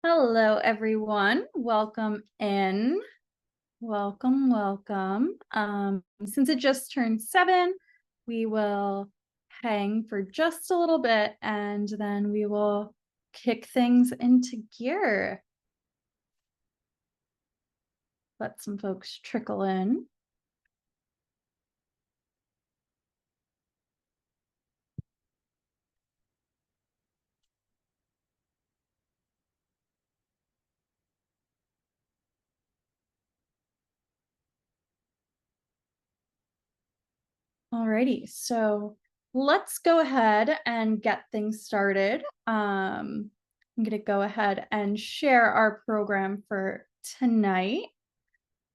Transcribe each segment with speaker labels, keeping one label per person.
Speaker 1: Hello, everyone. Welcome in. Welcome. Since it just turned 7, we will hang for just a little bit and then we will kick things into gear. Let some folks trickle in. Alrighty, so let's go ahead and get things started. I'm going to go ahead and share our program for tonight.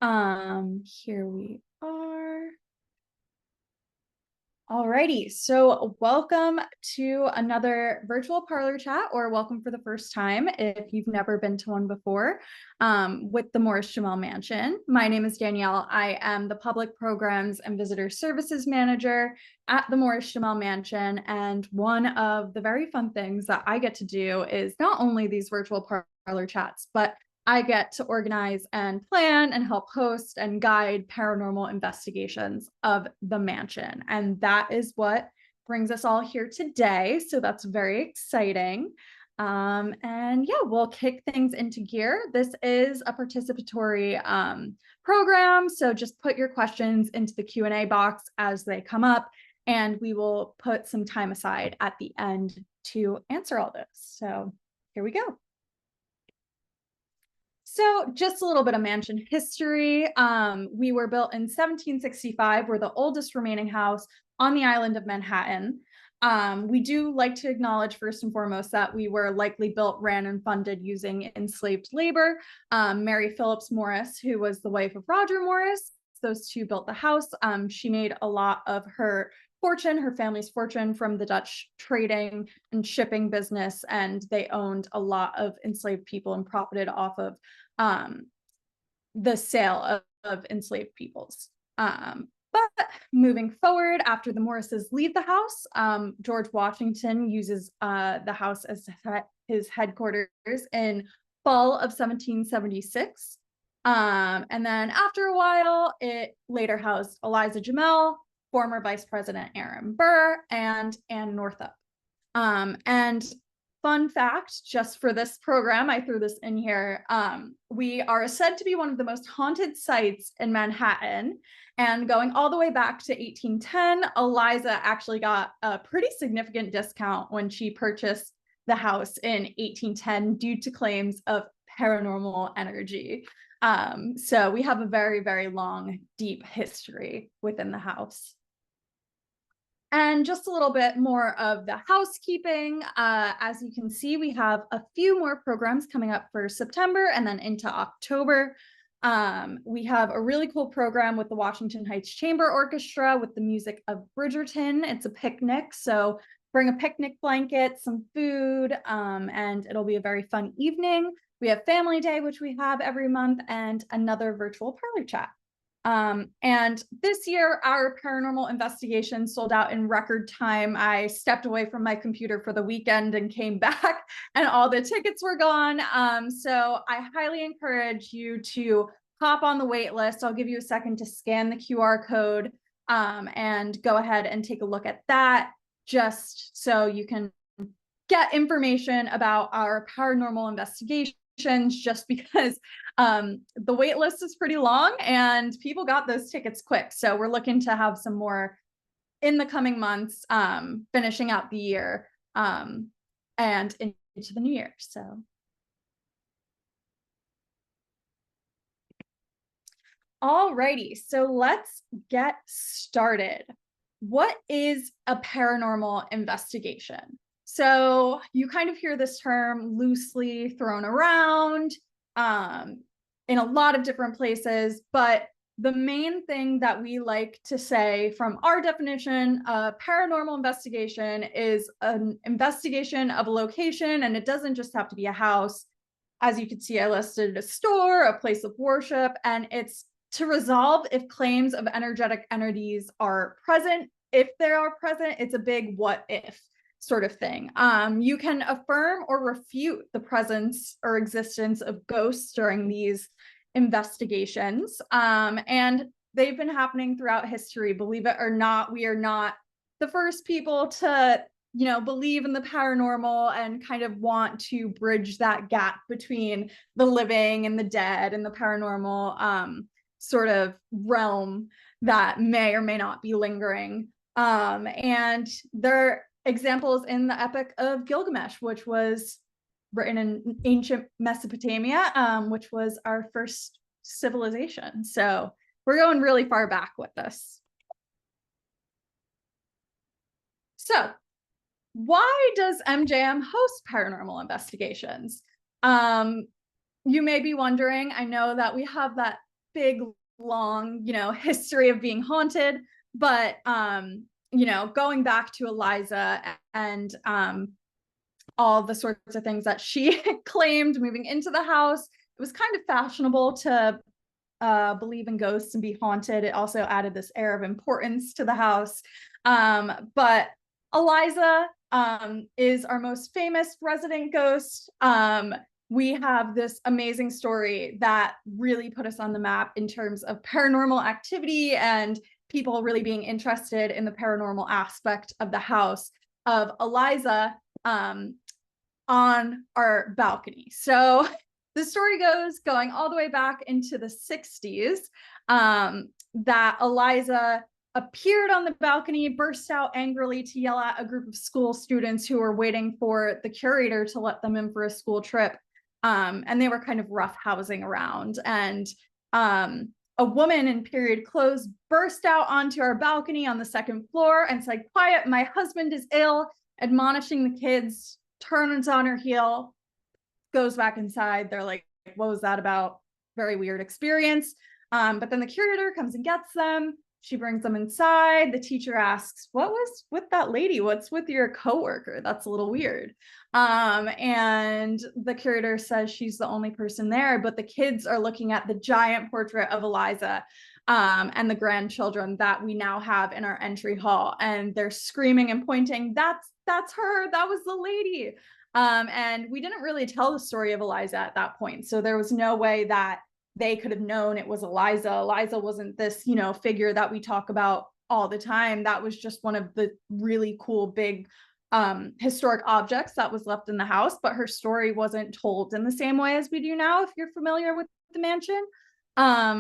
Speaker 1: Here we are. Alrighty, so welcome to another virtual parlor chat, or welcome for the first time if you've never been to one before, with the Morris-Jumel Mansion. My name is Danielle. I am the Public Programs and Visitor Services Manager at the Morris-Jumel Mansion, and one of the very fun things that I get to do is not only these virtual parlor chats, but I get to organize and plan and help host and guide paranormal investigations of the mansion. And that is what brings us all here today. So that's very exciting. And yeah, we'll kick things into gear. This is a participatory program. So just put your questions into the Q&A box as they come up, and we will put some time aside at the end to answer all this. So here we go. So just a little bit of mansion history. We were built in 1765. We're the oldest remaining house on the island of Manhattan. We do like to acknowledge first and foremost that we were likely built, ran, and funded using enslaved labor. Mary Phillips Morris, who was the wife of Roger Morris, those two built the house. She made a lot of her fortune, her family's fortune, from the Dutch trading and shipping business, and they owned a lot of enslaved people and profited off of the sale of enslaved peoples. But moving forward, after the Morrises leave the house, George Washington uses the house as his headquarters in fall of 1776. And then after a while, it later housed Eliza Jamel, former Vice President Aaron Burr, and Anne Northup. And fun fact, just for this program, I threw this in here. We are said to be one of the most haunted sites in Manhattan. And going all the way back to 1810, Eliza actually got a pretty significant discount when she purchased the house in 1810 due to claims of paranormal energy. So we have a very, very long, deep history within the house. And just a little bit more of the housekeeping. As you can see, we have a few more programs coming up for September and then into October. We have a really cool program with the Washington Heights Chamber Orchestra with the music of Bridgerton. It's a picnic, so bring a picnic blanket, some food, and it'll be a very fun evening. We have Family Day, which we have every month, and another virtual parlor chat. And this year, our paranormal investigation sold out in record time. I stepped away from my computer for the weekend and came back, and all the tickets were gone. So I highly encourage you to hop on the wait list. I'll give you a second to scan the QR code and go ahead and take a look at that, just so you can get information about our paranormal investigations, just because the wait list is pretty long and people got those tickets quick. So we're looking to have some more in the coming months, finishing out the year and into the new year. So alrighty, so let's get started. What is a paranormal investigation? So you kind of hear this term loosely thrown around in a lot of different places, but the main thing that we like to say from our definition, a paranormal investigation is an investigation of a location, and it doesn't just have to be a house. As you can see, I listed a store, a place of worship, and it's to resolve if claims of energetic entities are present. If they are present, it's a big what if. sort of thing. You can affirm or refute the presence or existence of ghosts during these investigations. And they've been happening throughout history. Believe it or not, we are not the first people to, believe in the paranormal and kind of want to bridge that gap between the living and the dead and the paranormal sort of realm that may or may not be lingering. And there are examples in the Epic of Gilgamesh, which was written in ancient Mesopotamia, which was our first civilization. So we're going really far back with this. So why does MJM host paranormal investigations? You may be wondering, I know that we have that big, long, history of being haunted, but, going back to Eliza and all the sorts of things that she claimed moving into the house, it was kind of fashionable to believe in ghosts and be haunted. It also added this air of importance to the house. But Eliza is our most famous resident ghost. We have this amazing story that really put us on the map in terms of paranormal activity and people really being interested in the paranormal aspect of the house of Eliza on our balcony. So the story goes, going all the way back into the 60s, that Eliza appeared on the balcony, burst out angrily to yell at a group of school students who were waiting for the curator to let them in for a school trip. And they were kind of roughhousing around. And a woman in period clothes burst out onto our balcony on the second floor and said, "Quiet, my husband is ill," admonishing the kids, turns on her heel, goes back inside. They're like, "What was that about?" Very weird experience. But then the curator comes and gets them. She brings them inside. The teacher asks, "What was with that lady? What's with your coworker? That's a little weird." And the curator says she's the only person there, but the kids are looking at the giant portrait of Eliza and the grandchildren that we now have in our entry hall. And they're screaming and pointing, that's her, that was the lady. And we didn't really tell the story of Eliza at that point. So there was no way that they could have known it was Eliza. Eliza wasn't this, figure that we talk about all the time. That was just one of the really cool, big historic objects that was left in the house, but her story wasn't told in the same way as we do now, if you're familiar with the mansion.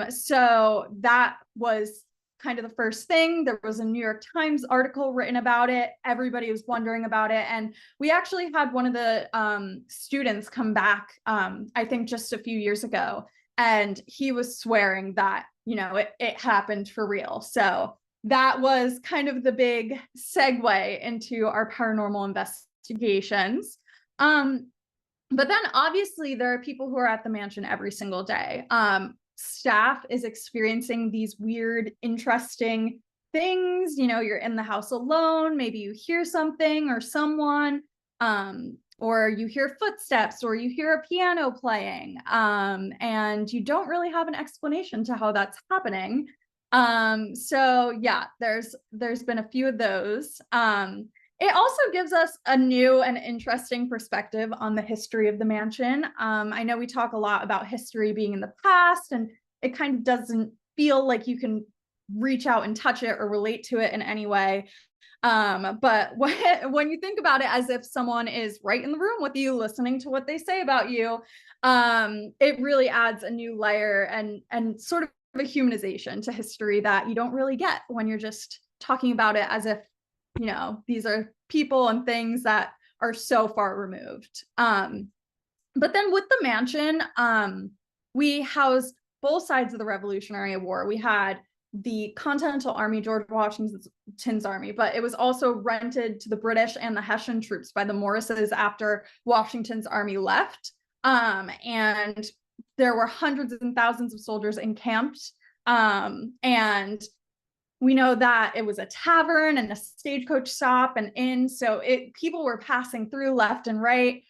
Speaker 1: So that was kind of the first thing. There was a New York Times article written about it. Everybody was wondering about it. And we actually had one of the students come back, I think just a few years ago, and he was swearing that, it happened for real. So that was kind of the big segue into our paranormal investigations. But then obviously there are people who are at the mansion every single day. Staff is experiencing these weird, interesting things. You're in the house alone. Maybe you hear something or someone, or you hear footsteps, or you hear a piano playing, and you don't really have an explanation to how that's happening. So yeah, there's been a few of those. It also gives us a new and interesting perspective on the history of the mansion. I know we talk a lot about history being in the past, and it kind of doesn't feel like you can reach out and touch it or relate to it in any way. But when you think about it as if someone is right in the room with you, listening to what they say about you, it really adds a new layer and sort of a humanization to history that you don't really get when you're just talking about it as if, these are people and things that are so far removed. But then with the mansion, we housed both sides of the Revolutionary War. We had the Continental Army, George Washington's army, but it was also rented to the British and the Hessian troops by the Morrises after Washington's army left. And there were hundreds and thousands of soldiers encamped. And we know that it was a tavern and a stagecoach stop and inn. So people were passing through left and right.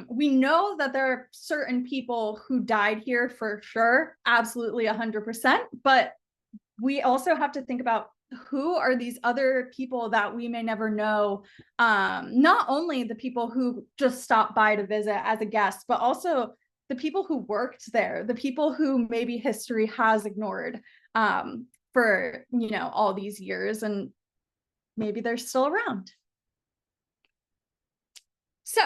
Speaker 1: We know that there are certain people who died here for sure, absolutely 100%, but we also have to think about who are these other people that we may never know? Not only the people who just stopped by to visit as a guest, but also the people who worked there, the people who maybe history has ignored for, all these years, and maybe they're still around. So,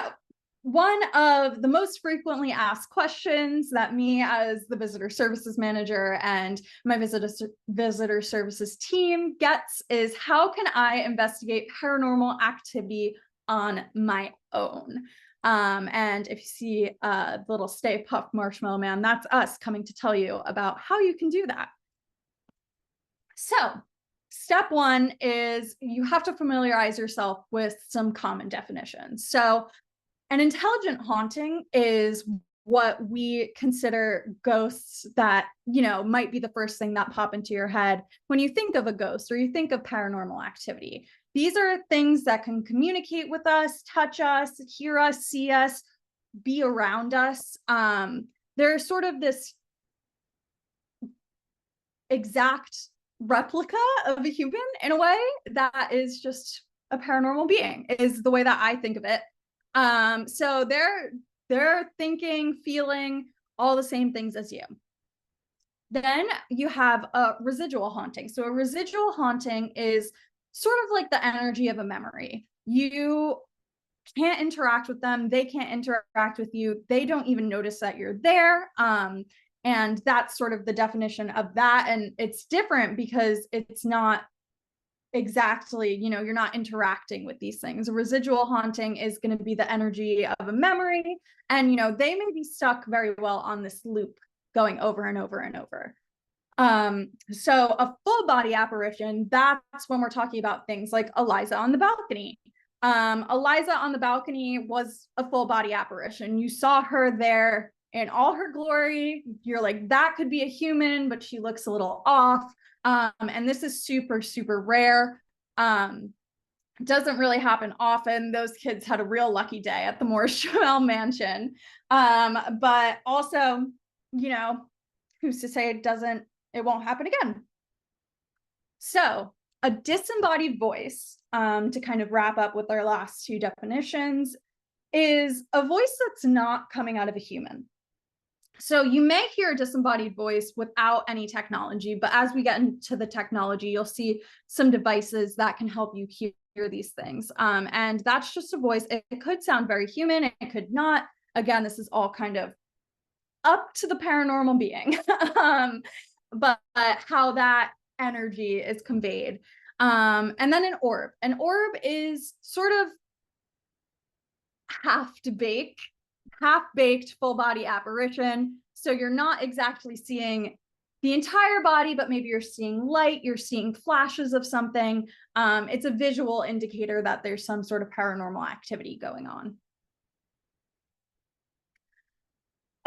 Speaker 1: one of the most frequently asked questions that me as the visitor services manager and my visitor services team gets is, how can I investigate paranormal activity on my own? And if you see the little Stay Puft Marshmallow Man, that's us coming to tell you about how you can do that. So, step one is you have to familiarize yourself with some common definitions. So, an intelligent haunting is what we consider ghosts that, might be the first thing that pop into your head when you think of a ghost or you think of paranormal activity. These are things that can communicate with us, touch us, hear us, see us, be around us. They're sort of this exact replica of a human in a way that is just a paranormal being, is the way that I think of it. So they're thinking, feeling all the same things as you. Then you have a residual haunting. So a residual haunting is sort of like the energy of a memory. You can't interact with them, they can't interact with you, they don't even notice that you're there. And that's sort of the definition of that. And it's different because it's not exactly, you're not interacting with these things. A residual haunting is going to be the energy of a memory, and they may be stuck very well on this loop going over and over and over. So a full body apparition, that's when we're talking about things like Eliza on the balcony. Eliza on the balcony was a full body apparition. You saw her there in all her glory. You're like, that could be a human, but she looks a little off. And this is super, super rare. Doesn't really happen often. Those kids had a real lucky day at the Morris-Jumel Mansion. But also, who's to say it won't happen again? So a disembodied voice, to kind of wrap up with our last two definitions, is a voice that's not coming out of a human. So you may hear a disembodied voice without any technology, but as we get into the technology, you'll see some devices that can help you hear these things. And that's just a voice. It could sound very human, it could not. Again, this is all kind of up to the paranormal being, but how that energy is conveyed. And then an orb. An orb is sort of half-baked full body apparition. So you're not exactly seeing the entire body, but maybe you're seeing light, you're seeing flashes of something. It's a visual indicator that there's some sort of paranormal activity going on.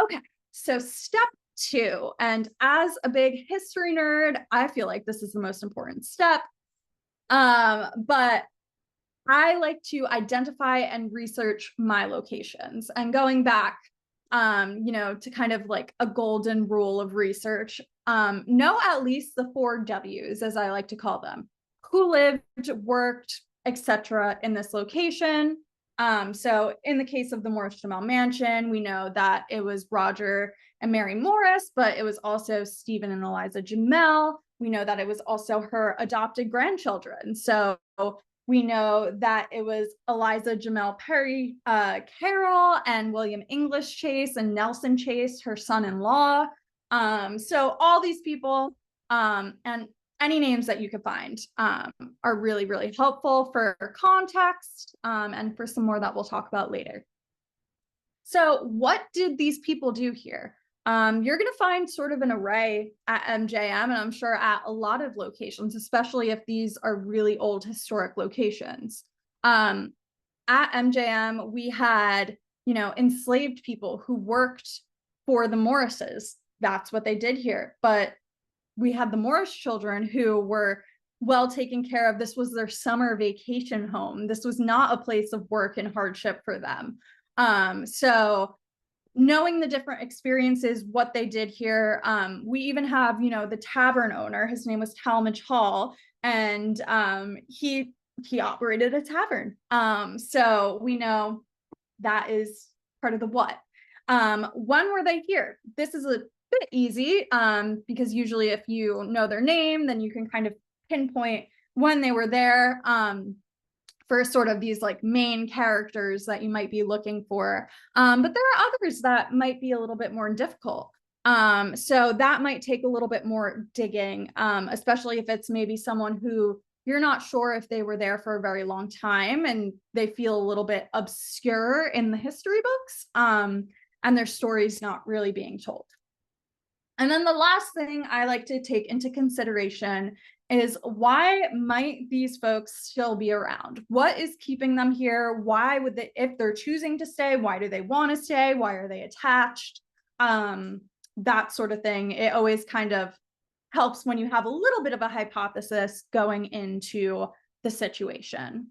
Speaker 1: Okay, so step two, and as a big history nerd, I feel like this is the most important step. But I like to identify and research my locations, and going back, to kind of like a golden rule of research, know at least the 4 W's, as I like to call them: who lived, worked, etc. in this location. So in the case of the Morris-Jumel Mansion, we know that it was Roger and Mary Morris, but it was also Stephen and Eliza Jumel. We know that it was also her adopted grandchildren. So we know that it was Eliza Jumel Perry Carroll and William English Chase and Nelson Chase, her son-in-law. So all these people, and any names that you could find, are really, really helpful for context, and for some more that we'll talk about later. So what did these people do here? You're going to find sort of an array at MJM, and I'm sure at a lot of locations, especially if these are really old historic locations. At MJM, we had, enslaved people who worked for the Morrises. That's what they did here. But we had the Morris children who were well taken care of. This was their summer vacation home. This was not a place of work and hardship for them. So knowing the different experiences, what they did here, we even have, the tavern owner, his name was Talmadge Hall. and he operated a tavern. So we know that is part of the what. When were they here? This is a bit easy, because usually if you know their name, then you can kind of pinpoint when they were there, for sort of these like main characters that you might be looking for. But there are others that might be a little bit more difficult. So that might take a little bit more digging, especially if it's maybe someone who you're not sure if they were there for a very long time and they feel a little bit obscure in the history books, and their story's not really being told. And then the last thing I like to take into consideration is, why might these folks still be around? What is keeping them here? Why would they, if they're choosing to stay, why do they want to stay? Why are they attached? That sort of thing. It always kind of helps when you have a little bit of a hypothesis going into the situation.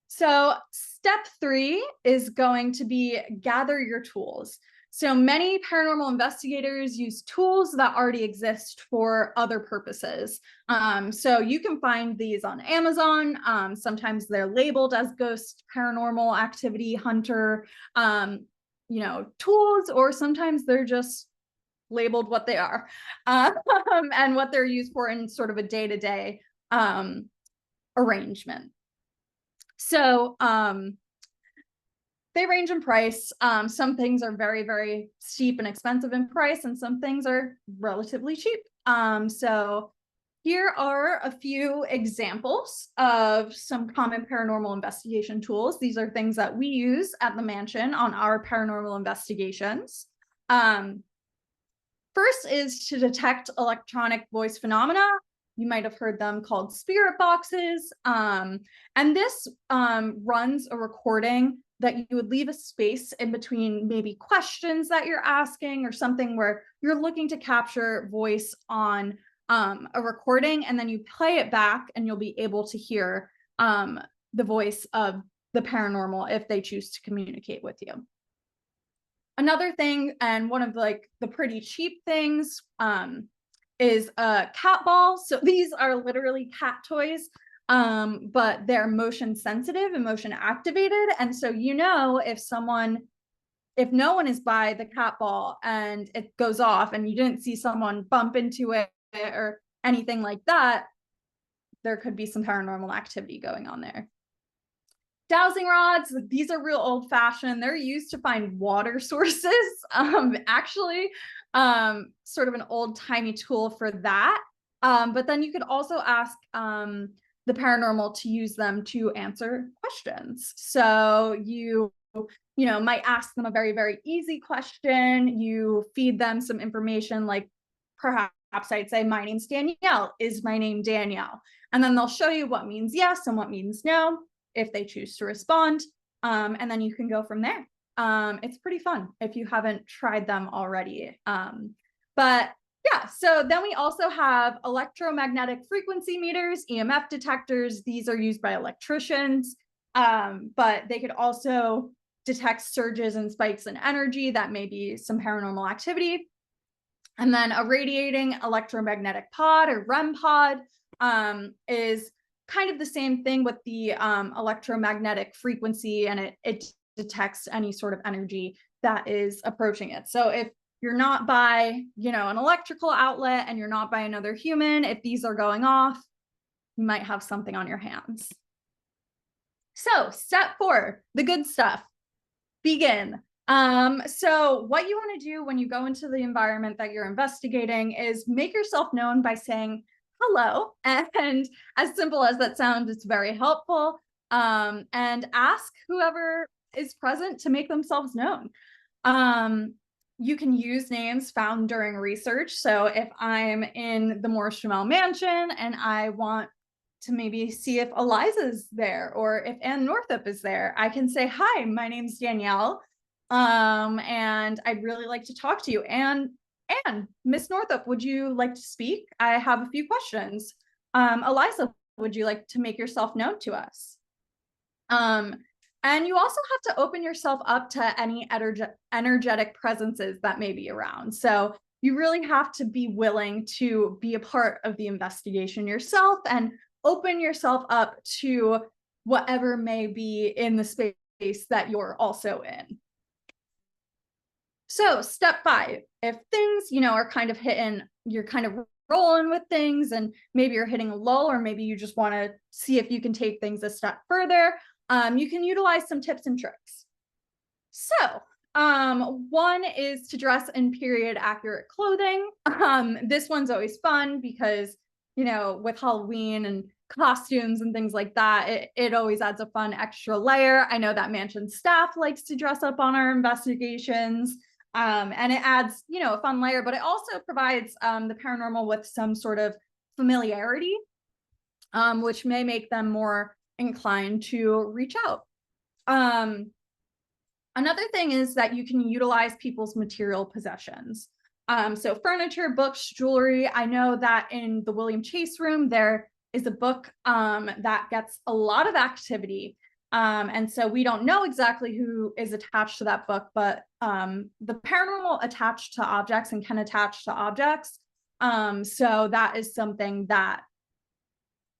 Speaker 1: So step 3 is going to be gather your tools. So many paranormal investigators use tools that already exist for other purposes. So you can find these on Amazon. Sometimes they're labeled as ghost, paranormal activity, hunter, tools, or sometimes they're just labeled what they are, and what they're used for in sort of a day-to-day arrangement. So they range in price. Some things are very, very steep and expensive in price, and some things are relatively cheap. So here are a few examples of some common paranormal investigation tools. These are things that we use at the mansion on our paranormal investigations. First is to detect electronic voice phenomena. You might have heard them called spirit boxes. And this runs a recording that you would leave a space in between maybe questions that you're asking or something where you're looking to capture voice on a recording, and then you play it back and you'll be able to hear the voice of the paranormal if they choose to communicate with you. Another thing, and one of like the pretty cheap things, is a cat ball. So these are literally cat toys, but they're motion sensitive and motion activated. And so, if no one is by the cat ball and it goes off and you didn't see someone bump into it or anything like that, there could be some paranormal activity going on there. Dowsing rods, these are real old fashioned. They're used to find water sources. Actually, sort of an old timey tool for that. But then you could also ask the paranormal to use them to answer questions. So you might ask them a very, very easy question. You feed them some information, like perhaps I'd say, my name's Danielle. Is my name Danielle? And then they'll show you what means yes and what means no, if they choose to respond. And then you can go from there. It's pretty fun if you haven't tried them already. But yeah, so then we also have electromagnetic frequency meters, EMF detectors. These are used by electricians, but they could also detect surges and spikes in energy. That may be some paranormal activity. And then a radiating electromagnetic pod, or REM pod, is kind of the same thing with the electromagnetic frequency, and it detects any sort of energy that is approaching it. So if you're not by, an electrical outlet and you're not by another human, if these are going off, you might have something on your hands. So step 4, the good stuff, begin. So what you want to do when you go into the environment that you're investigating is make yourself known by saying hello. And as simple as that sounds, it's very helpful. And ask whoever is present to make themselves known. You can use names found during research. So if I'm in the Morris-Jumel Mansion and I want to maybe see if Eliza's there or if Ann Northup is there, I can say, hi, my name's Danielle. And I'd really like to talk to you. And Miss Northup, would you like to speak? I have a few questions. Eliza, would you like to make yourself known to us? And you also have to open yourself up to any energetic presences that may be around. So you really have to be willing to be a part of the investigation yourself and open yourself up to whatever may be in the space that you're also in. So step 5, if things, are kind of hitting, you're kind of rolling with things and maybe you're hitting a lull, or maybe you just want to see if you can take things a step further, you can utilize some tips and tricks. So one is to dress in period accurate clothing. This one's always fun because, with Halloween and costumes and things like that, it always adds a fun extra layer. I know that mansion staff likes to dress up on our investigations. And it adds, a fun layer, but it also provides the paranormal with some sort of familiarity, which may make them more inclined to reach out. Another thing is that you can utilize people's material possessions. So furniture, books, jewelry. I know that in the William Chase room, there is a book that gets a lot of activity. And so we don't know exactly who is attached to that book, but the paranormal attached to objects and can attach to objects. So that is something that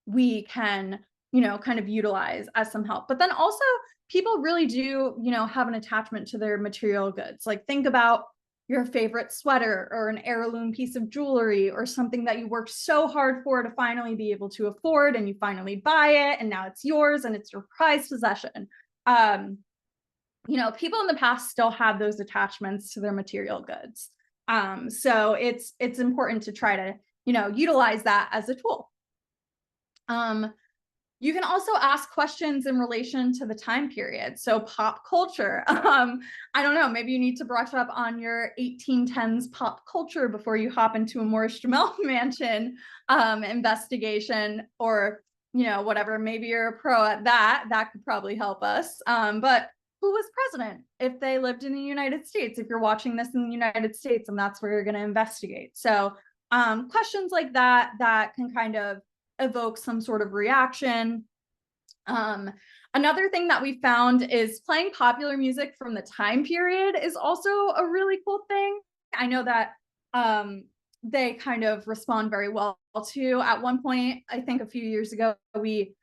Speaker 1: we can, kind of utilize as some help. But then also people really do, have an attachment to their material goods. Like think about your favorite sweater or an heirloom piece of jewelry or something that you worked so hard for to finally be able to afford, and you finally buy it and now it's yours and it's your prized possession. People in the past still have those attachments to their material goods. So it's important to try to, utilize that as a tool. You can also ask questions in relation to the time period. So pop culture. I don't know, maybe you need to brush up on your 1810s pop culture before you hop into a Morris-Jumel Mansion investigation, or, whatever. Maybe you're a pro at that. That could probably help us. But who was president if they lived in the United States? If you're watching this in the United States and that's where you're going to investigate. So questions like that can kind of evoke some sort of reaction. Another thing that we found is playing popular music from the time period is also a really cool thing. I know that they kind of respond very well to. At one point, I think a few years ago, we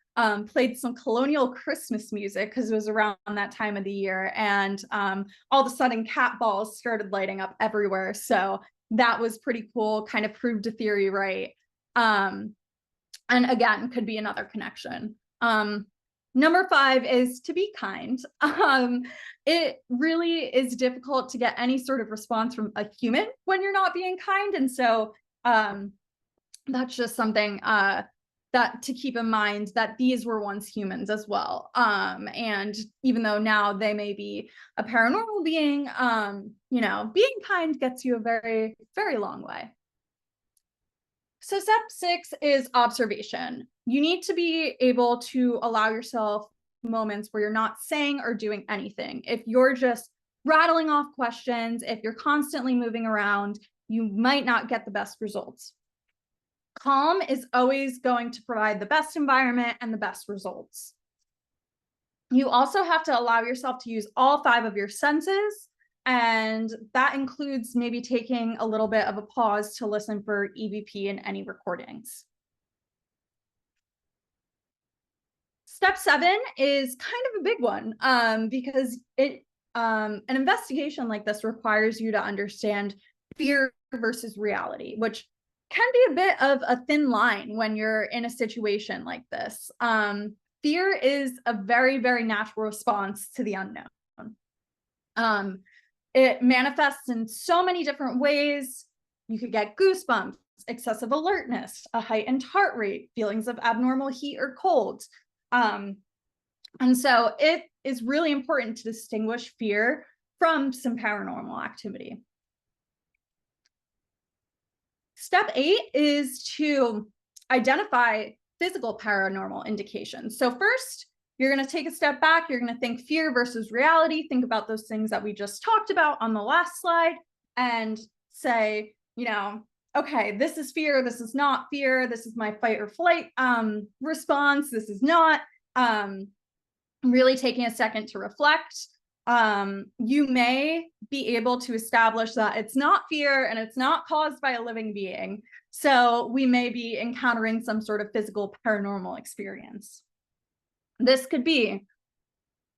Speaker 1: played some colonial Christmas music because it was around that time of the year, and all of a sudden cat balls started lighting up everywhere. So that was pretty cool, kind of proved a theory right. And again, could be another connection. Number 5 is to be kind. It really is difficult to get any sort of response from a human when you're not being kind. And so that's just something that to keep in mind, that these were once humans as well. And even though now they may be a paranormal being, being kind gets you a very, very long way. So step 6 is observation. You need to be able to allow yourself moments where you're not saying or doing anything. If you're just rattling off questions, if you're constantly moving around, you might not get the best results. Calm is always going to provide the best environment and the best results. You also have to allow yourself to use all 5 of your senses. And that includes maybe taking a little bit of a pause to listen for EVP in any recordings. Step 7 is kind of a big one because an investigation like this requires you to understand fear versus reality, which can be a bit of a thin line when you're in a situation like this. Fear is a very, very natural response to the unknown. It manifests in so many different ways. You could get goosebumps, excessive alertness, a heightened heart rate, feelings of abnormal heat or cold. And so it is really important to distinguish fear from some paranormal activity. Step 8 is to identify physical paranormal indications. So first, you're going to take a step back. You're going to think fear versus reality. Think about those things that we just talked about on the last slide and say, okay, this is fear. This is not fear. This is my fight or flight response. This is not. Really taking a second to reflect. you may be able to establish that it's not fear and it's not caused by a living being. So we may be encountering some sort of physical paranormal experience. This could be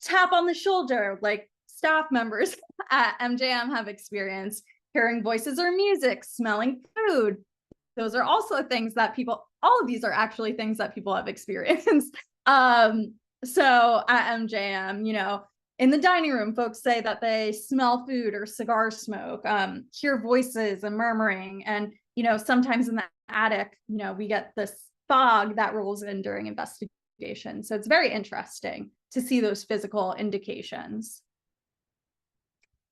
Speaker 1: tap on the shoulder, like staff members at MJM have experienced, hearing voices or music, smelling food. Those are also things that all of these are actually things that people have experienced. So at MJM, in the dining room, folks say that they smell food or cigar smoke, hear voices and murmuring. And, sometimes in the attic, we get this fog that rolls in during investigation. So it's very interesting to see those physical indications.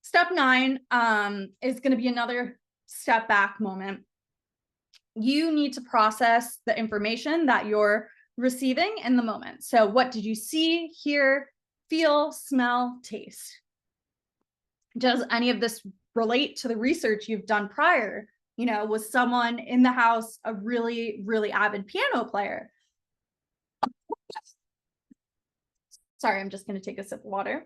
Speaker 1: Step 9 is going to be another step back moment. You need to process the information that you're receiving in the moment. So what did you see, hear, feel, smell, taste? Does any of this relate to the research you've done prior? Was someone in the house a really, really avid piano player? Sorry, I'm just going to take a sip of water.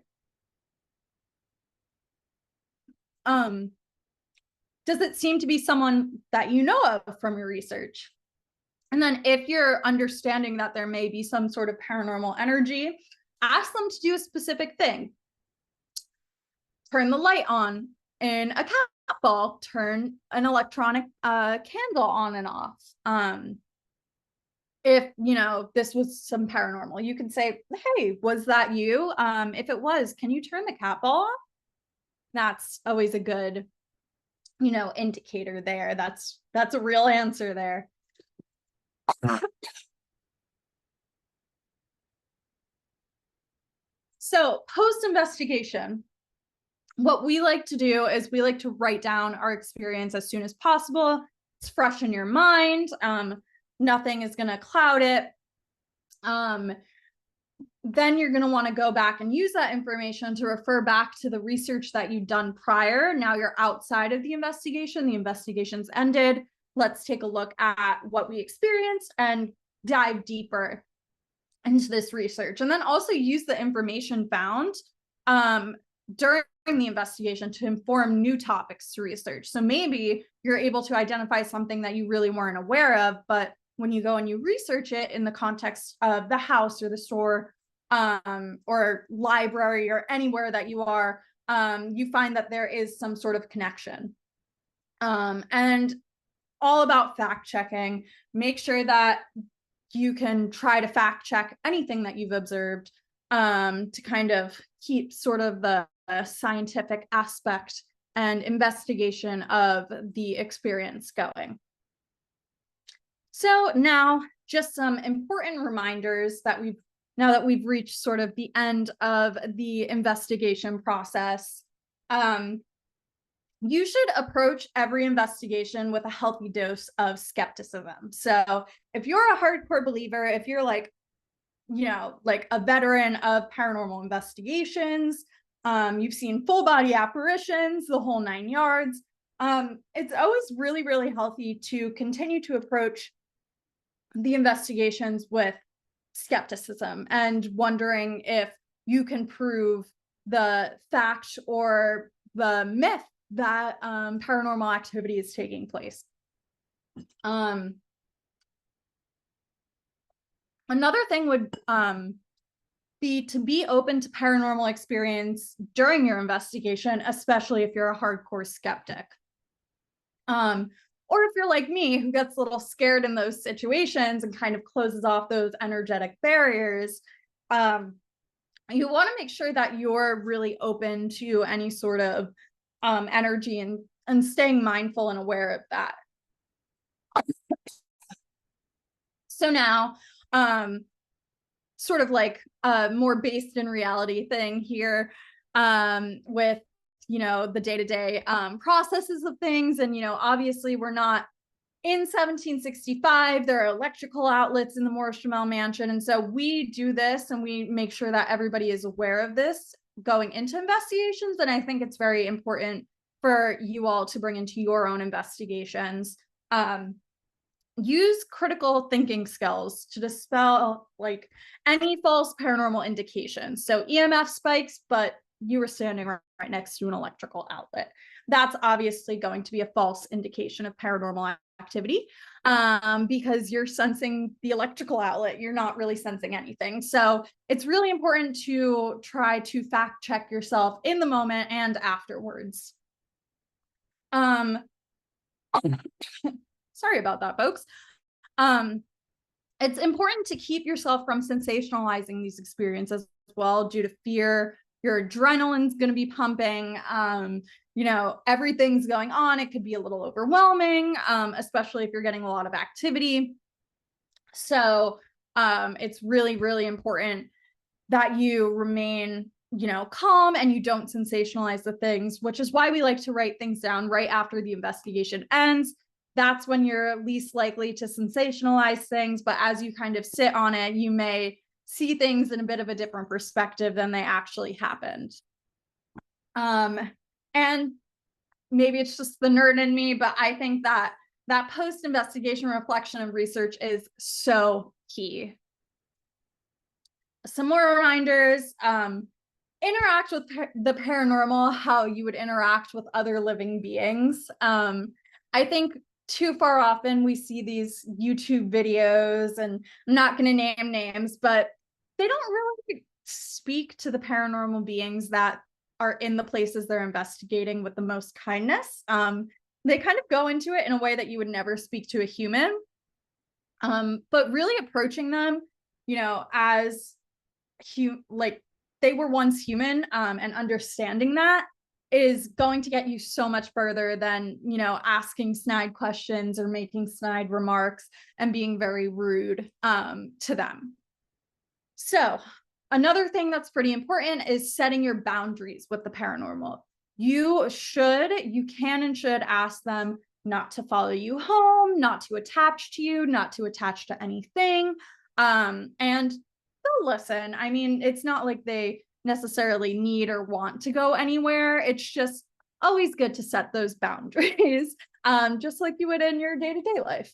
Speaker 1: Does it seem to be someone that you know of from your research? And then if you're understanding that there may be some sort of paranormal energy, ask them to do a specific thing. Turn the light on in a cat ball, turn an electronic candle on and off. If, this was some paranormal, you can say, hey, was that you? If it was, can you turn the cat ball off? That's always a good, indicator there. That's a real answer there. So post-investigation, what we like to do is we like to write down our experience as soon as possible. It's fresh in your mind. Nothing is going to cloud it. Then you're going to want to go back and use that information to refer back to the research that you've done prior. Now you're outside of the investigation. The investigation's ended. Let's take a look at what we experienced and dive deeper into this research. And then also use the information found during the investigation to inform new topics to research. So maybe you're able to identify something that you really weren't aware of, but when you go and you research it in the context of the house or the store or library or anywhere that you are, you find that there is some sort of connection. And all about fact checking. Make sure that you can try to fact check anything that you've observed to kind of keep sort of the scientific aspect and investigation of the experience going. So now just some important reminders that now that we've reached sort of the end of the investigation process. You should approach every investigation with a healthy dose of skepticism. So if you're a hardcore believer, if you're like a veteran of paranormal investigations, you've seen full body apparitions, the whole 9 yards, it's always really, really healthy to continue to approach the investigations with skepticism and wondering if you can prove the fact or the myth that paranormal activity is taking place. Another thing would be to be open to paranormal experience during your investigation, especially if you're a hardcore skeptic. Or if you're like me, who gets a little scared in those situations and kind of closes off those energetic barriers, you want to make sure that you're really open to any sort of energy and staying mindful and aware of that. So now, sort of like a more based in reality thing here with the day-to-day processes of things. And obviously we're not in 1765. There are electrical outlets in the Morris-Jumel Mansion, and so we do this and we make sure that everybody is aware of this going into investigations. And I think it's very important for you all to bring into your own investigations. Use critical thinking skills to dispel like any false paranormal indications. So EMF spikes, but you were standing right next to an electrical outlet. That's obviously going to be a false indication of paranormal activity, because you're sensing the electrical outlet. You're not really sensing anything. So it's really important to try to fact check yourself in the moment and afterwards. Um, sorry about that, folks. It's important to keep yourself from sensationalizing these experiences as well, due to fear. Your adrenaline's going to be pumping. Everything's going on. It could be a little overwhelming, especially if you're getting a lot of activity. So it's really, really important that you remain, calm, and you don't sensationalize the things, which is why we like to write things down right after the investigation ends. That's when you're least likely to sensationalize things. But as you kind of sit on it, you may see things in a bit of a different perspective than they actually happened. And maybe it's just the nerd in me, but I think that post-investigation reflection and research is so key. Some more reminders. Interact with the paranormal how you would interact with other living beings. I think too far often we see these YouTube videos, and I'm not going to name names, but they don't really speak to the paranormal beings that are in the places they're investigating with the most kindness. They kind of go into it in a way that you would never speak to a human. But really approaching them, as like they were once human, and understanding that is going to get you so much further than, asking snide questions or making snide remarks and being very rude to them. So another thing that's pretty important is setting your boundaries with the paranormal. You can and should ask them not to follow you home, not to attach to you, not to attach to anything. And they'll listen. I mean, it's not like they necessarily need or want to go anywhere. It's just always good to set those boundaries, just like you would in your day-to-day life.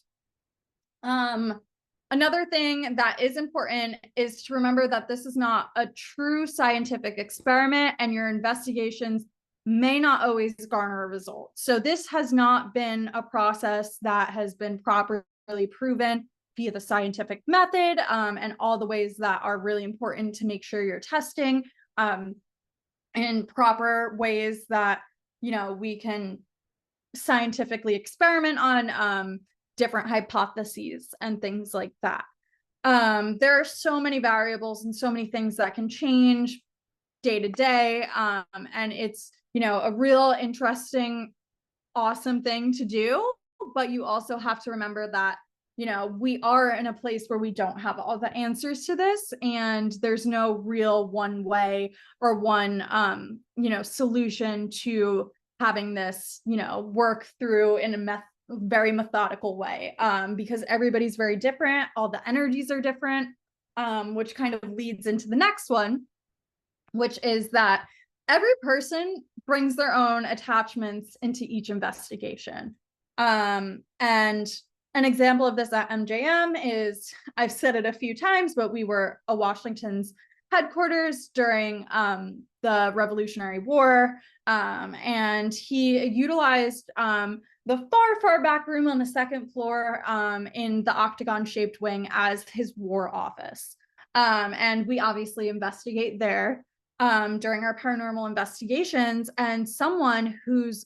Speaker 1: Another thing that is important is to remember that this is not a true scientific experiment, and your investigations may not always garner a result. So this has not been a process that has been properly proven via the scientific method, and all the ways that are really important to make sure you're testing in proper ways that, we can scientifically experiment on different hypotheses and things like that. There are so many variables and so many things that can change day to day. And it's, a real interesting, awesome thing to do. But you also have to remember that, we are in a place where we don't have all the answers to this, and there's no real one way or one, solution to having this, work through in a very methodical way, because everybody's very different. All the energies are different, which kind of leads into the next one, which is that every person brings their own attachments into each investigation. And an example of this at MJM is, I've said it a few times, but we were a Washington's headquarters during the Revolutionary War, and he utilized the far back room on the second floor in the octagon-shaped wing as his war office. And we obviously investigate there during our paranormal investigations, and someone who's,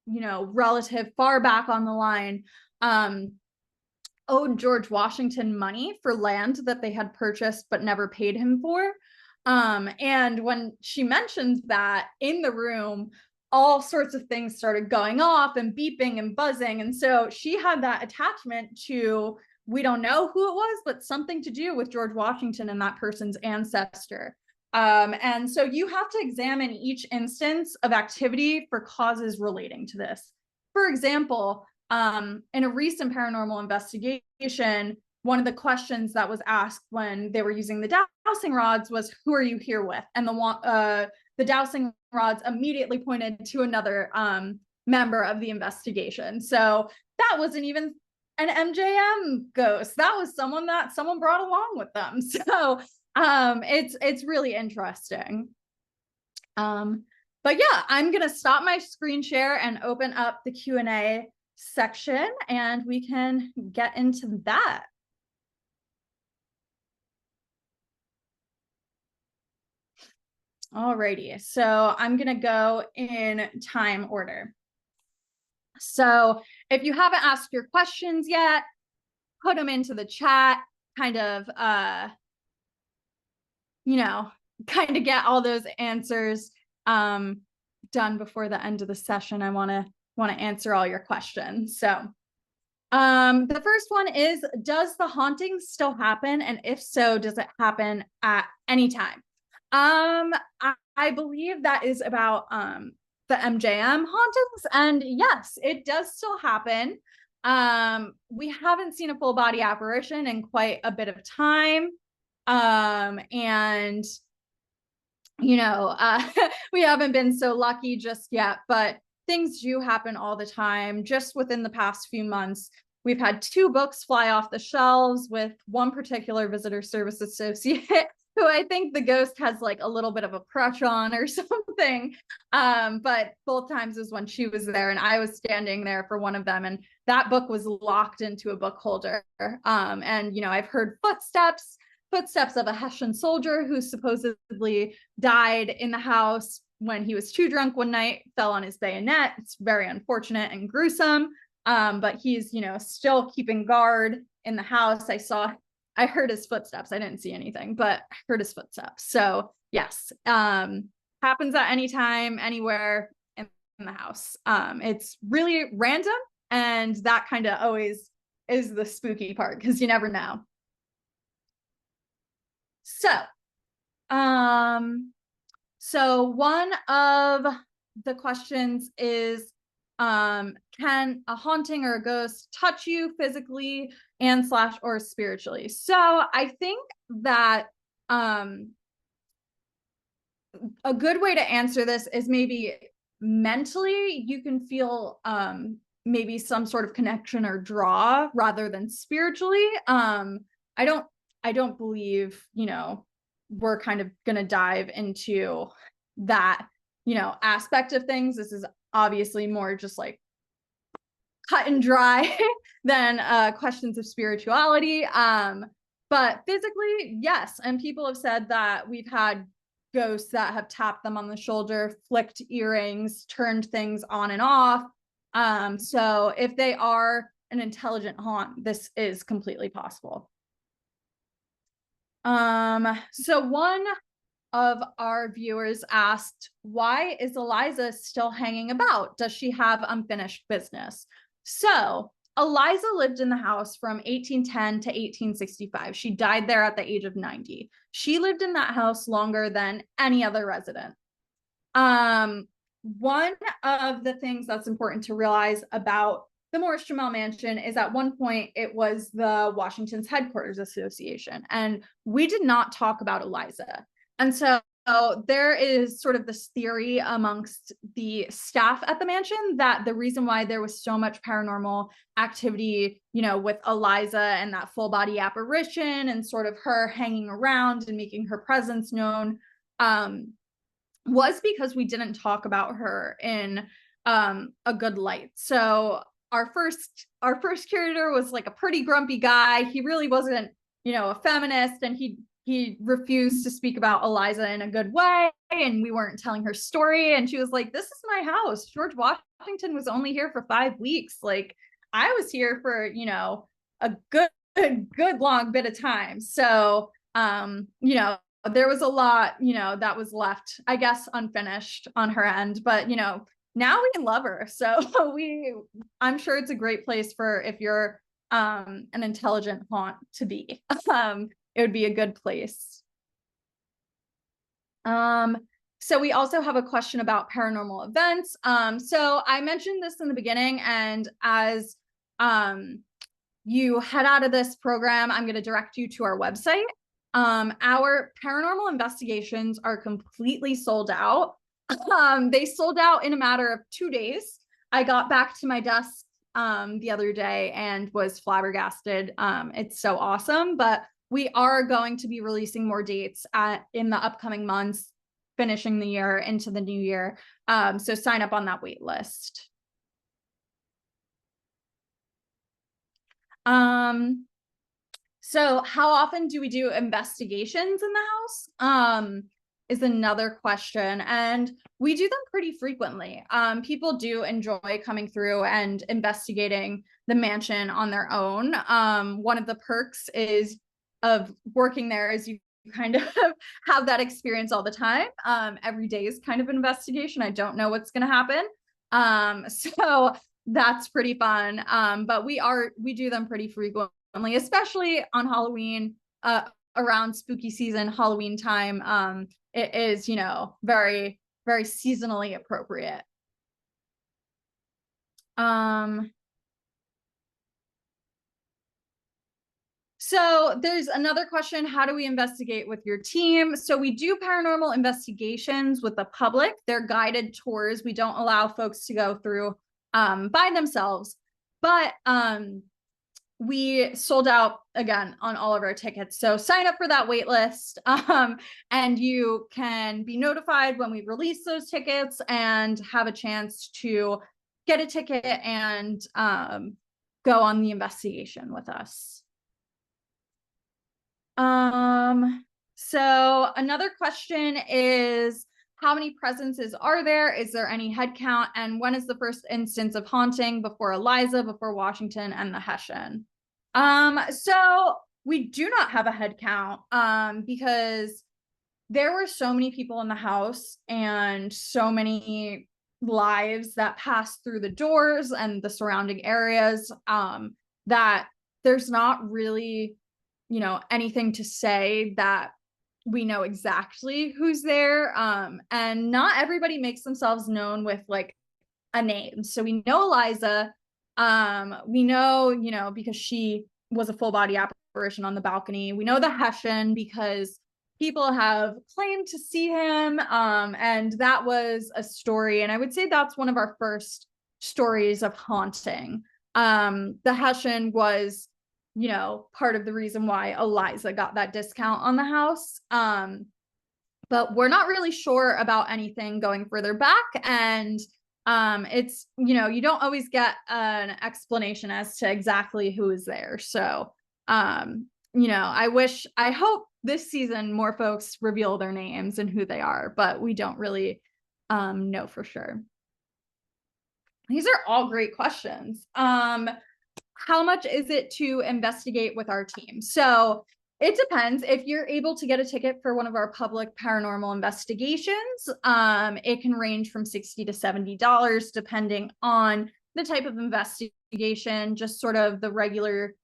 Speaker 1: relative far back on the line owed George Washington money for land that they had purchased but never paid him for. And when she mentioned that in the room, all sorts of things started going off and beeping and buzzing. And so she had that attachment to, we don't know who it was, but something to do with George Washington and that person's ancestor. And so you have to examine each instance of activity for causes relating to this. For example, in a recent paranormal investigation, one of the questions that was asked when they were using the dowsing rods was, "Who are you here with?" And the dowsing rods immediately pointed to another member of the investigation. So that wasn't even an MJM ghost. That was someone that someone brought along with them. So it's really interesting. But yeah, I'm going to stop my screen share and open up the Q&A section, and we can get into that. Alrighty, so I'm going to go in time order. So if you haven't asked your questions yet, put them into the chat, kind of get all those answers done before the end of the session. I want to answer all your questions. So the first one is, does the haunting still happen? And if so, does it happen at any time? I believe that is about the MJM hauntings, and yes, it does still happen. We haven't seen a full body apparition in quite a bit of time. And we haven't been so lucky just yet, but things do happen all the time. Just within the past few months, we've had 2 books fly off the shelves with one particular visitor service associate who I think the ghost has like a little bit of a crush on or something. But both times was when she was there and I was standing there for one of them, and that book was locked into a book holder. And I've heard footsteps of a Hessian soldier who supposedly died in the house when he was too drunk one night, fell on his bayonet. It's very unfortunate and gruesome. But he's, still keeping guard in the house. I heard his footsteps. I didn't see anything, but I heard his footsteps. So yes, happens at any time, anywhere in the house. It's really random, and that kind of always is the spooky part because you never know. So one of the questions is, can a haunting or a ghost touch you physically and / or spiritually? So I think that a good way to answer this is maybe mentally you can feel maybe some sort of connection or draw rather than spiritually. I don't believe, we're kind of going to dive into that, aspect of things. This is obviously more just like cut and dry than questions of spirituality. But physically, yes. And people have said that we've had ghosts that have tapped them on the shoulder, flicked earrings, turned things on and off. So if they are an intelligent haunt, this is completely possible. So one of our viewers asked, why is Eliza still hanging about? Does she have unfinished business? So Eliza lived in the house from 1810 to 1865. She died there at the age of 90. She lived in that house longer than any other resident. One of the things that's important to realize about the Morris-Jumel Mansion is at one point it was the Washington's Headquarters Association, and we did not talk about Eliza. And so there is sort of this theory amongst the staff at the mansion that the reason why there was so much paranormal activity, with Eliza and that full body apparition and sort of her hanging around and making her presence known, was because we didn't talk about her in a good light. So our first curator was like a pretty grumpy guy. He really wasn't, a feminist, and he refused to speak about Eliza in a good way, and we weren't telling her story. And she was like, this is my house. George Washington was only here for 5 weeks. Like, I was here for, a good long bit of time. So, there was a lot, that was left, I guess, unfinished on her end, but, now we can love her. So I'm sure it's a great place for, if you're an intelligent haunt, to be. It would be a good place. So we also have a question about paranormal events. So I mentioned this in the beginning, and as you head out of this program, I'm going to direct you to our website. Our paranormal investigations are completely sold out. They sold out in a matter of 2 days. I got back to my desk the other day and was flabbergasted. It's so awesome, but we are going to be releasing more dates in the upcoming months. finishing the year into the new year. So sign up on that wait list. So how often do we do investigations in the house? Is another question. And we do them pretty frequently. People do enjoy coming through and investigating the mansion on their own. One of the perks of working there is you kind of have that experience all the time. Every day is kind of an investigation. I don't know what's going to happen. So that's pretty fun. But we do them pretty frequently, especially on Halloween, around spooky season, Halloween time. It is, very, very seasonally appropriate. So there's another question. How do we investigate with your team? So we do paranormal investigations with the public. They're guided tours. We don't allow folks to go through by themselves, but we sold out again on all of our tickets. So sign up for that wait list, and you can be notified when we release those tickets and have a chance to get a ticket and go on the investigation with us. So another question is, how many presences are there? Is there any head count? And when is the first instance of haunting? Before Eliza, before Washington, and the Hessian? So we do not have a head count, because there were so many people in the house and so many lives that passed through the doors and the surrounding areas, that there's not really, anything to say that we know exactly who's there. And not everybody makes themselves known with like a name. So we know Eliza, we know, because she was a full body apparition on the balcony. We know the Hessian because people have claimed to see him. And that was a story. And I would say that's one of our first stories of haunting. The Hessian was, part of the reason why Eliza got that discount on the house. But we're not really sure about anything going further back. And it's, you don't always get an explanation as to exactly who is there. So, I hope this season more folks reveal their names and who they are, but we don't really know for sure. These are all great questions. How much is it to investigate with our team? So it depends. If you're able to get a ticket for one of our public paranormal investigations, it can range from $60 to $70, depending on the type of investigation. Just sort of the regular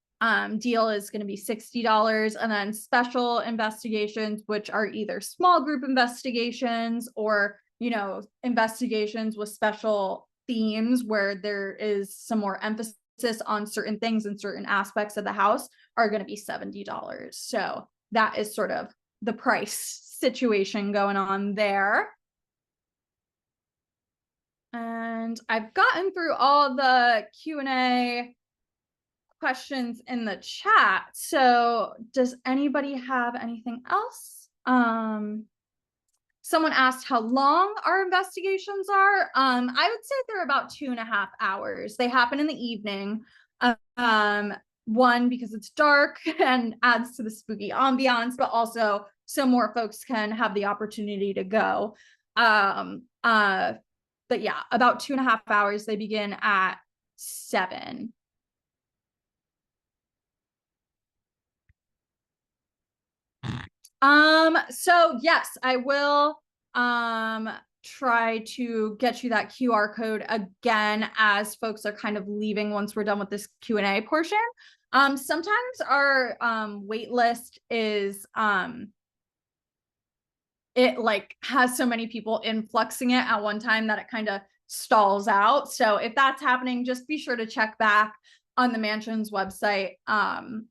Speaker 1: deal is going to be $60. And then special investigations, which are either small group investigations or, investigations with special themes where there is some more emphasis on certain things and certain aspects of the house, are going to be $70. So that is sort of the price situation going on there. And I've gotten through all the Q&A questions in the chat. So does anybody have anything else? Someone asked how long our investigations are. I would say they're about 2.5 hours. They happen in the evening. One, because it's dark and adds to the spooky ambiance, but also so more folks can have the opportunity to go. But yeah, about 2.5 hours. They begin at 7. So yes, I will try to get you that QR code again as folks are kind of leaving once we're done with this Q&A portion. Sometimes our wait list is it like has so many people influxing it at one time that it kind of stalls out. So if that's happening, just be sure to check back on the mansion's website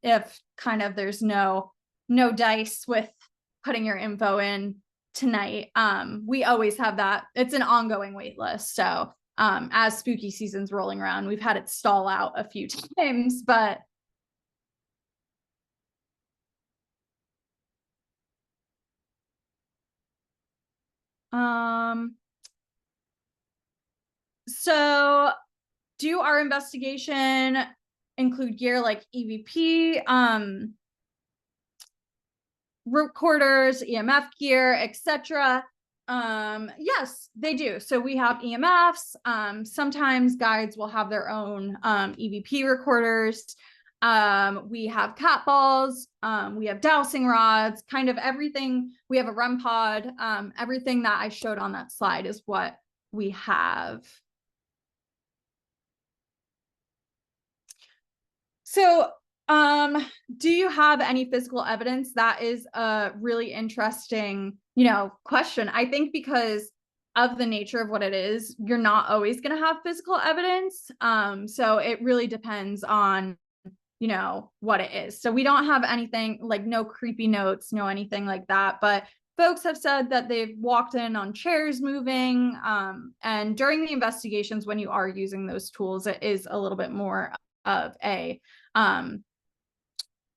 Speaker 1: if kind of there's no dice with putting your info in tonight. We always have that. It's an ongoing wait list. So as spooky season's rolling around, we've had it stall out a few times, but So do our investigation include gear like EVP, recorders, EMF gear, etc.? Yes, they do. So we have EMFs. Sometimes guides will have their own EVP recorders. We have cat balls. We have dowsing rods, kind of everything. We have a REM pod. Everything that I showed on that slide is what we have. So, do you have any physical evidence? That is a really interesting, question. I think because of the nature of what it is, you're not always going to have physical evidence. So it really depends on, what it is. So we don't have anything like no creepy notes, no anything like that. But folks have said that they've walked in on chairs moving. And during the investigations, when you are using those tools, it is a little bit more of a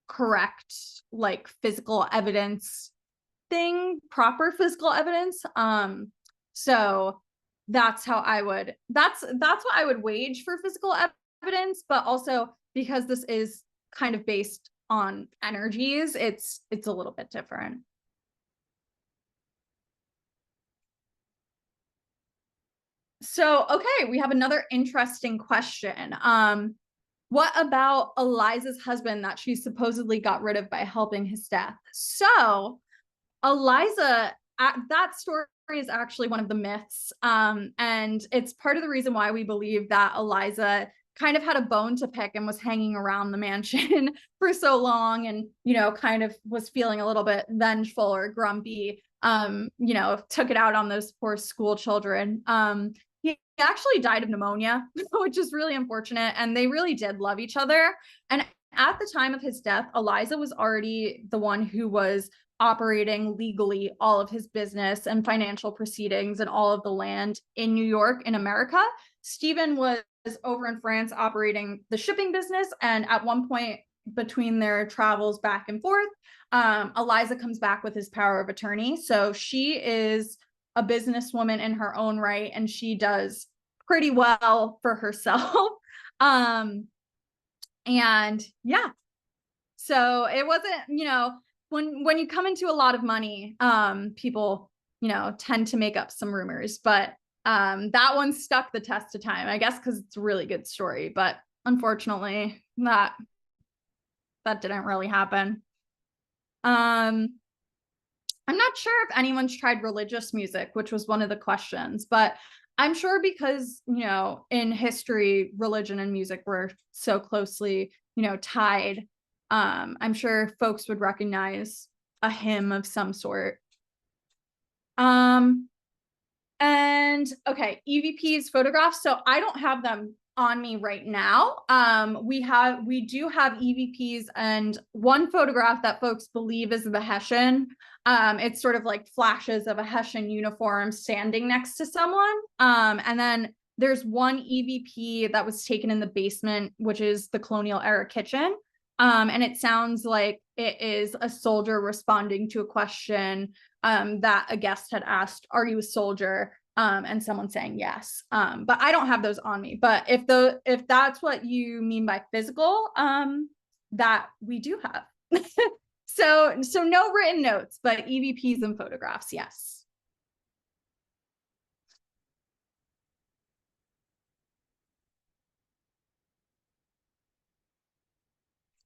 Speaker 1: correct, like, physical evidence thing, proper physical evidence. So that's how that's what I would wage for physical evidence. But also because this is kind of based on energies, it's a little bit different. So, okay, we have another interesting question. What about Eliza's husband that she supposedly got rid of by helping his death? So Eliza, that story is actually one of the myths. And it's part of the reason why we believe that Eliza kind of had a bone to pick and was hanging around the mansion for so long and, kind of was feeling a little bit vengeful or grumpy, took it out on those poor school children. He actually died of pneumonia, which is really unfortunate. And they really did love each other. And at the time of his death, Eliza was already the one who was operating legally all of his business and financial proceedings and all of the land in New York in America. Stephen was over in France operating the shipping business. And at one point between their travels back and forth, Eliza comes back with his power of attorney. So she is a businesswoman in her own right, and she does pretty well for herself. And yeah, so it wasn't, when you come into a lot of money, people, tend to make up some rumors, but that one stuck the test of time, I guess, because it's a really good story. But unfortunately, that didn't really happen. I'm not sure if anyone's tried religious music, which was one of the questions, but I'm sure because, in history, religion and music were so closely, tied. I'm sure folks would recognize a hymn of some sort. And okay, EVP's photographs. So I don't have them on me right now. We do have EVPs, and one photograph that folks believe is the Hessian. It's sort of like flashes of a Hessian uniform standing next to someone. And then there's one EVP that was taken in the basement, which is the colonial era kitchen. And it sounds like it is a soldier responding to a question that a guest had asked, "Are you a soldier?" And someone saying yes. But I don't have those on me. But if that's what you mean by physical, that we do have. So no written notes, but EVPs and photographs, yes.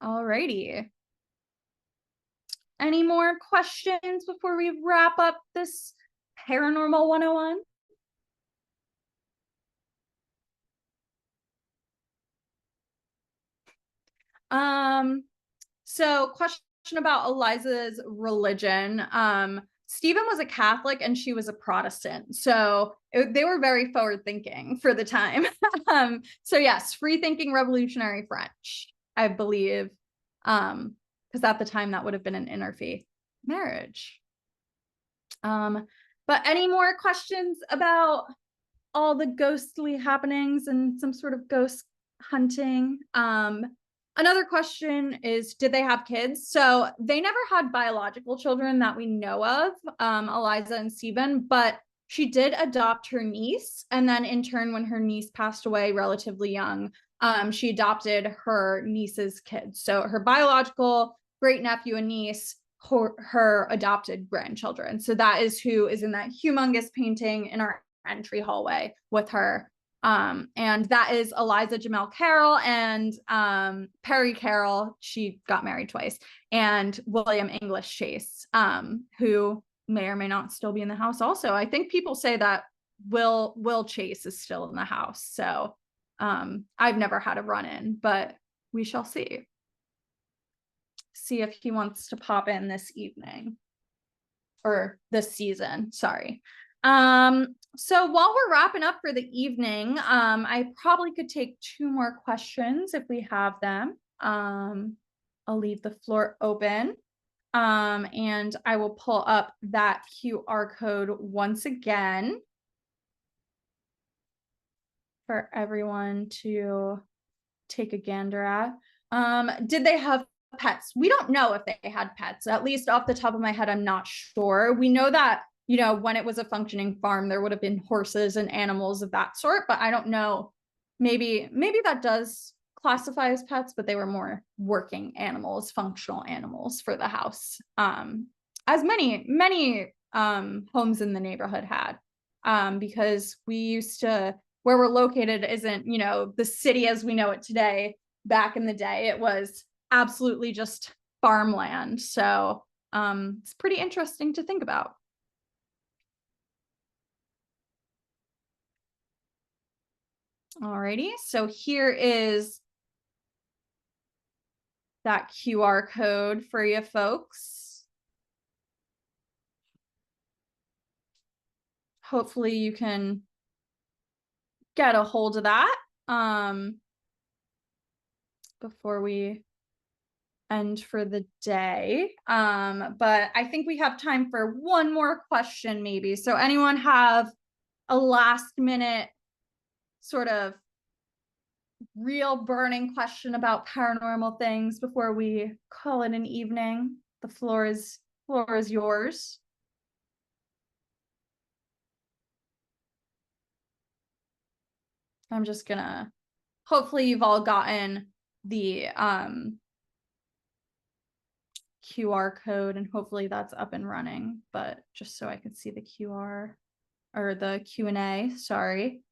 Speaker 1: All righty. Any more questions before we wrap up this Paranormal 101? So question about Eliza's religion. Stephen was a Catholic and she was a Protestant. So they were very forward thinking for the time. So yes, free thinking revolutionary French, I believe. Because at the time that would have been an interfaith marriage. But any more questions about all the ghostly happenings and some sort of ghost hunting? Another question is, did they have kids? So they never had biological children that we know of, Eliza and Stephen, but She did adopt her niece, and then in turn, when her niece passed away relatively young, she adopted her niece's kids. So her biological great nephew and niece, her adopted grandchildren. So that is who is in that humongous painting in our entry hallway with her. And that is Eliza Jamel Carroll and Perry Carroll. She got married twice, and William English Chase, who may or may not still be in the house. Also, I think people say that Will Chase is still in the house. So I've never had a run-in, but we shall see if he wants to pop in this evening or this season. Sorry. So while we're wrapping up for the evening, I probably could take 2 more questions if we have them. I'll leave the floor open. And I will pull up that QR code once again for everyone to take a gander at. Did they have pets? We don't know if they had pets. At least off the top of my head, I'm not sure. We know that, you know, when it was a functioning farm, there would have been horses and animals of that sort, but I don't know. Maybe that does classify as pets, but they were more working animals, functional animals for the house. As many homes in the neighborhood had, because we used to, where we're located isn't, you know, the city as we know it today. Back in the day, it was absolutely just farmland. So it's pretty interesting to think about. Alrighty, so here is that QR code for you folks. Hopefully you can get a hold of that before we end for the day. But I think we have time for one more question maybe. So anyone have a last minute sort of real burning question about paranormal things before we call it an evening? The floor is yours. I'm just gonna, hopefully you've all gotten the QR code, and hopefully that's up and running, but just so I can see the QR or the Q&A, sorry.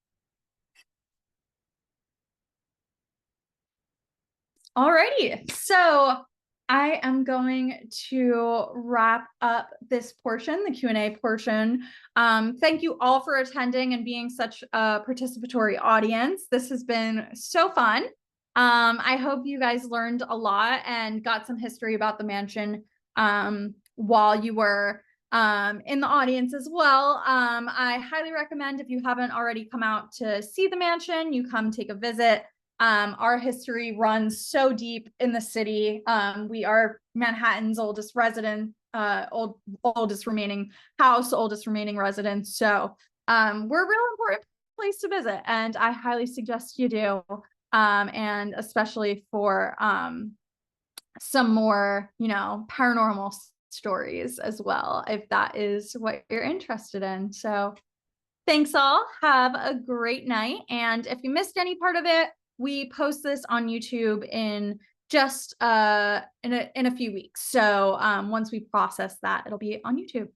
Speaker 1: Alrighty, so I am going to wrap up this portion, the Q&A portion. Thank you all for attending and being such a participatory audience. This has been so fun. I hope you guys learned a lot and got some history about the mansion while you were in the audience as well. I highly recommend, if you haven't already come out to see the mansion, you come take a visit. Our history runs so deep in the city. We are Manhattan's oldest resident, oldest remaining house, oldest remaining residence. So we're a real important place to visit, and I highly suggest you do. And especially for some more, you know, paranormal stories as well, if that is what you're interested in. So thanks all. Have a great night. And if you missed any part of it, we post this on YouTube in just in a few weeks. So once we process that, it'll be on YouTube.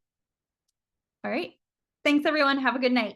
Speaker 1: All right. Thanks, everyone. Have a good night.